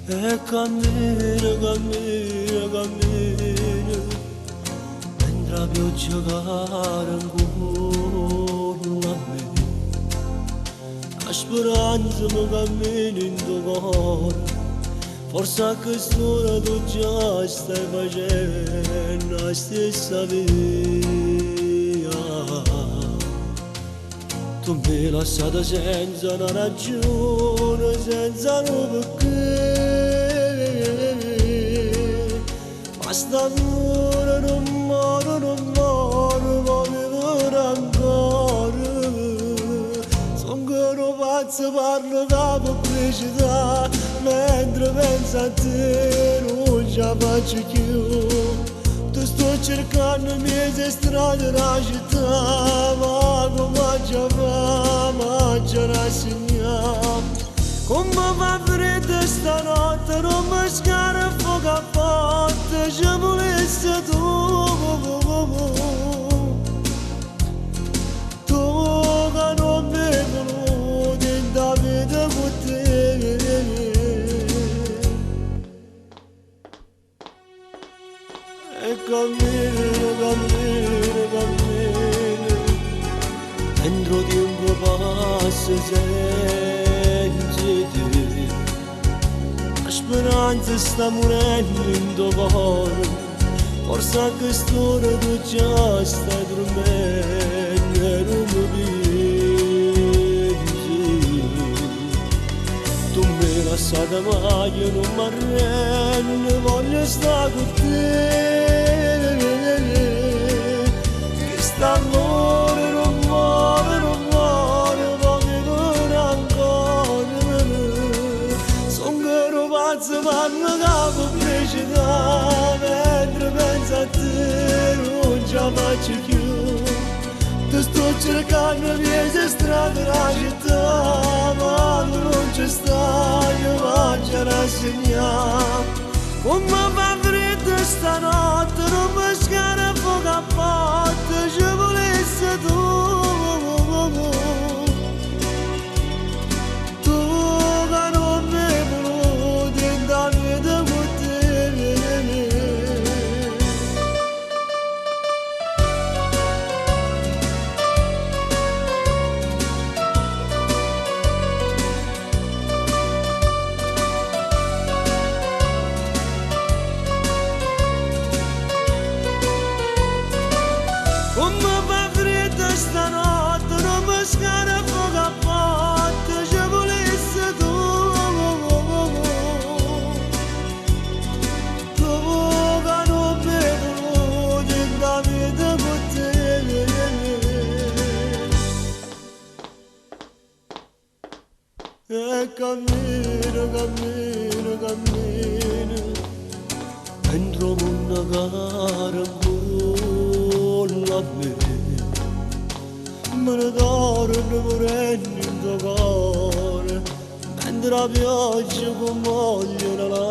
e cammina mentre la pioggia cara ancora a me. La speranza mi cammina in tuo cuore, forse a quest'ora tu già stai facendo la stessa via. Tu mi hai lasciato senza una ragione, senza un perché, ma st'amore non muore, ma vivrà ancora. Sono ancora pazzo, parlo da pubblicità, mentre penso a te non ce la faccio più. Tu sto cercando mezze strade della città, ma come ci fa, ma ce la segniamo. Come fa freddo stanotte, non mi scara fuoco a botte, ci volesse tu. Tu che non mi voluti in da vita con te. E cammino, dentro di un tuo passo senza te. La speranza sta morendo in tuo cuore, forse a quest'ora tu già stai dormendo e non mi pensi. Tu mi hai lasciato ma io non mi arrendo, voglio stare con te. Che st'amore non muore, ma vivrà ancora. Sono ancora pazzo, parlo da pubblicità, mentre penso a te non ce la faccio più. Ti sto cercando mezze strade della città, ma tu non ci stai, ma ce la segniamo. Come fa freddo stanotte, non mi scara fuoco a botte, ci volesse tu. Tu che non mi voluti in da vita con te. Come fa freddo stanotte, non mi scara fuoco a botte, ci volesse tu. Tu che non mi voluti in da vita con te. E cammino, dentro una gara ancora a me. Me ne torno morendo in tuo cuore, mentre la pioggia con voglia la